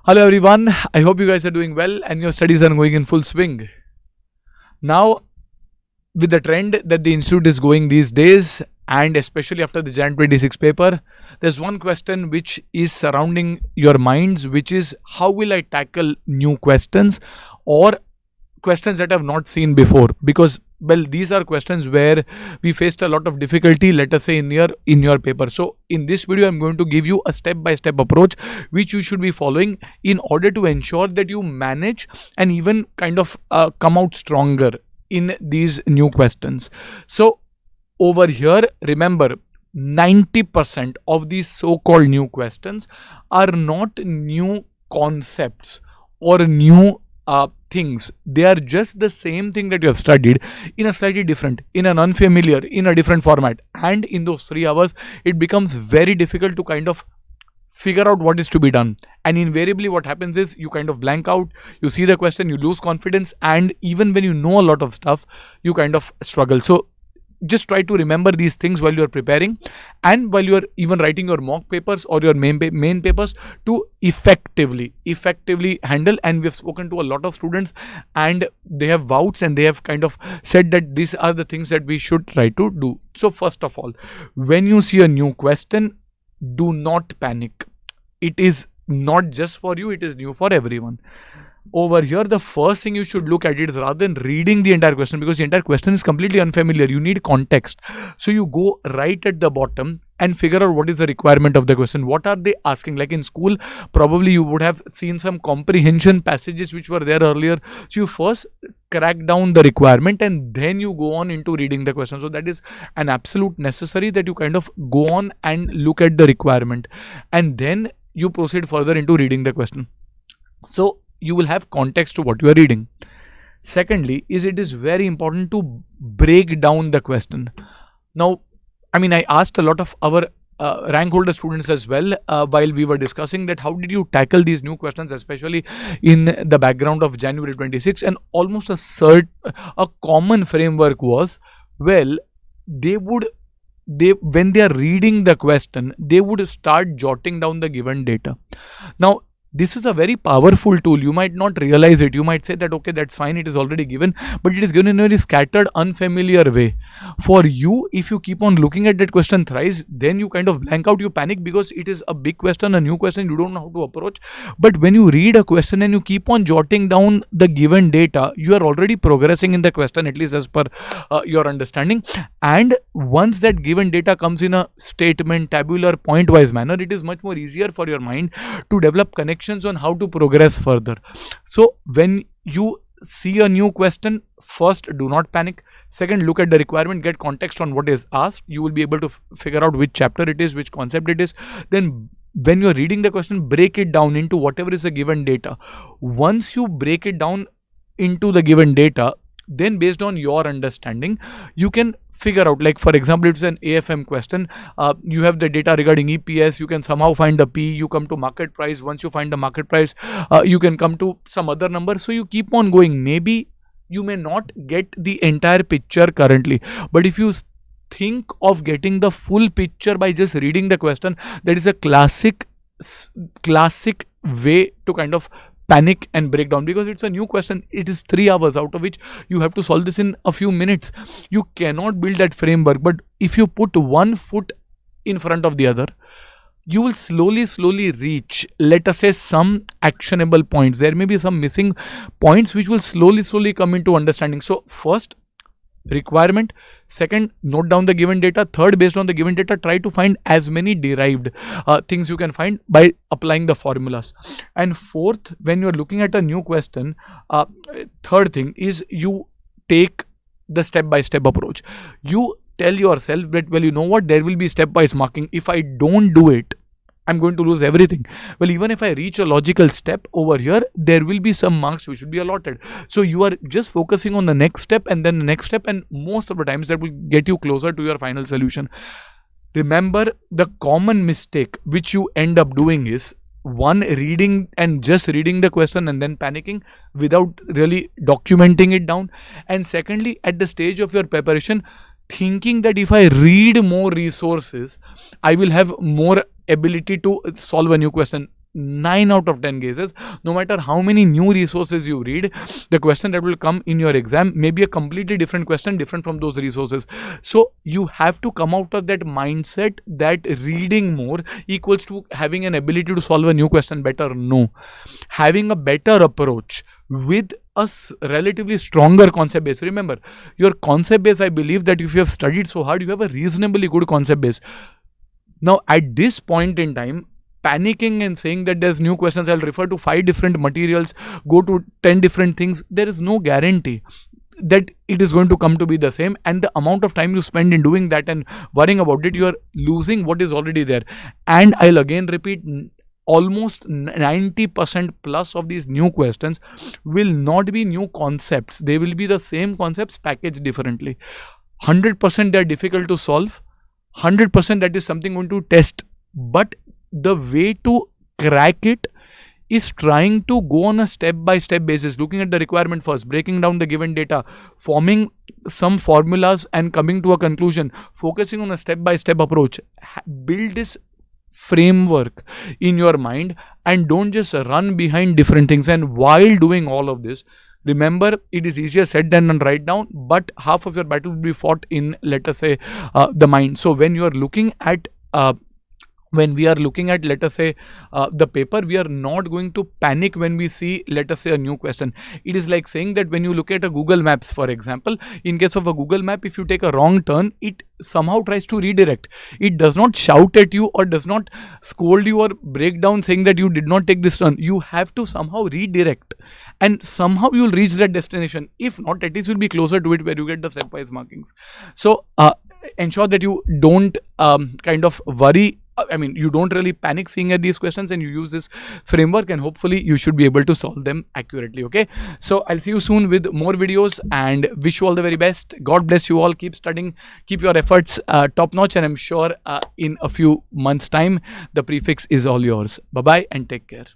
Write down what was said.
Hello everyone, I hope you guys are doing well and your studies are going in full swing. Now, with the trend that the institute is going these days, and especially after the Jan 26 paper, there's one question which is surrounding your minds, which is how will I tackle new questions or questions that I've not seen before? Because these are questions where we faced a lot of difficulty, let us say in your paper. So in this video I'm going to give you a step by step approach which you should be following in order to ensure that you manage and even kind of come out stronger in these new questions. So over here, remember, 90% of these so-called new questions are not new concepts or new things. They are just the same thing that you have studied in a slightly different, in an unfamiliar, in a different format. And in those 3 hours, it becomes very difficult to kind of figure out what is to be done. And invariably what happens is you kind of blank out, you see the question, you lose confidence, and even when you know a lot of stuff, you kind of struggle. So just try to remember these things while you are preparing and while you are even writing your mock papers or your main papers to effectively handle. And we've spoken to a lot of students and they have vouched and they have kind of said that these are the things that we should try to do. So first of all, when you see a new question, do not panic. It is not just for you, it is new for everyone. Over here, the first thing you should look at it is, rather than reading the entire question, because the entire question is completely unfamiliar, you need context. So you go right at the bottom and figure out what is the requirement of the question. What are they asking? Like in school, probably you would have seen some comprehension passages which were there earlier. So you first crack down the requirement and then you go on into reading the question. So that is an absolute necessary, that you kind of go on and look at the requirement and then you proceed further into reading the question. So you will have context to what you are reading. Secondly, it is very important to break down the question. Now, I asked a lot of our rank holder students as well while we were discussing that how did you tackle these new questions, especially in the background of January 26, and almost a common framework was, well, when they are reading the question, they would start jotting down the given data. Now, this is a very powerful tool. You might not realize it. You might say that, okay, that's fine, it is already given, but it is given in a very scattered, unfamiliar way. For you, if you keep on looking at that question thrice, then you kind of blank out, you panic because it is a big question, a new question, you don't know how to approach. But when you read a question and you keep on jotting down the given data, you are already progressing in the question, at least as per your understanding. And once that given data comes in a statement, tabular, point-wise manner, it is much more easier for your mind to develop connections on how to progress further. So when you see a new question, first, do not panic. Second, look at the requirement, get context on what is asked. You will be able to figure out which chapter it is, which concept it is. Then when you're reading the question, break it down into whatever is the given data. Once you break it down into the given data, then based on your understanding, you can figure out, like for example, it's an AFM question. You have the data regarding EPS, you can somehow find the P, you come to market price. Once you find the market price, you can come to some other number. So you keep on going. Maybe you may not get the entire picture currently, but if you think of getting the full picture by just reading the question, that is a classic way to kind of panic and break down, because it's a new question. It is 3 hours, out of which you have to solve this in a few minutes. You cannot build that framework, but if you put one foot in front of the other, you will slowly reach, let us say, some actionable points. There may be some missing points which will slowly come into understanding. So first, requirement. Second, note down the given data. Third, based on the given data, try to find as many derived things you can find by applying the formulas. And fourth, when you are looking at a new question, third thing is you take the step-by-step approach. You tell yourself that, well, you know what, there will be stepwise marking. If I don't do it, I'm going to lose everything. Well, even if I reach a logical step over here, there will be some marks which will be allotted. So you are just focusing on the next step and then the next step, and most of the times that will get you closer to your final solution. Remember, the common mistake which you end up doing is, one, reading and just reading the question and then panicking without really documenting it down. And secondly, at the stage of your preparation, thinking that if I read more resources, I will have more ability to solve a new question. 9 out of 10 cases, no matter how many new resources you read, the question that will come in your exam may be a completely different question, different from those resources. So you have to come out of that mindset that reading more equals to having an ability to solve a new question better. No. Having a better approach with a relatively stronger concept base. Remember, your concept base, I believe that if you have studied so hard, you have a reasonably good concept base. Now, at this point in time, panicking and saying that there's new questions, I'll refer to 5 different materials, go to 10 different things, there is no guarantee that it is going to come to be the same, and the amount of time you spend in doing that and worrying about it, you are losing what is already there. And I'll again repeat, almost 90% plus of these new questions will not be new concepts. They will be the same concepts packaged differently. 100% they're difficult to solve, 100% that is something going to test, but the way to crack it is trying to go on a step-by-step basis, looking at the requirement first, breaking down the given data, forming some formulas and coming to a conclusion, focusing on a step-by-step approach. Build this framework in your mind and don't just run behind different things. And while doing all of this, remember, it is easier said than done right down, but half of your battle will be fought in, let us say, the mind. So when you are looking at when we are looking at, let us say, the paper, we are not going to panic when we see, let us say, a new question. It is like saying that when you look at a Google Maps, for example, in case of a Google map, if you take a wrong turn, it somehow tries to redirect. It does not shout at you or does not scold you or break down saying that you did not take this turn. You have to somehow redirect and somehow you will reach that destination. If not, at least you'll be closer to it where you get the stepwise markings. So ensure that you don't kind of worry. I mean, you don't really panic seeing at these questions and you use this framework, and hopefully you should be able to solve them accurately. Okay, so I'll see you soon with more videos and wish you all the very best. God bless you all. Keep studying, keep your efforts top notch, and I'm sure in a few months time the prefix is all yours. Bye bye and take care.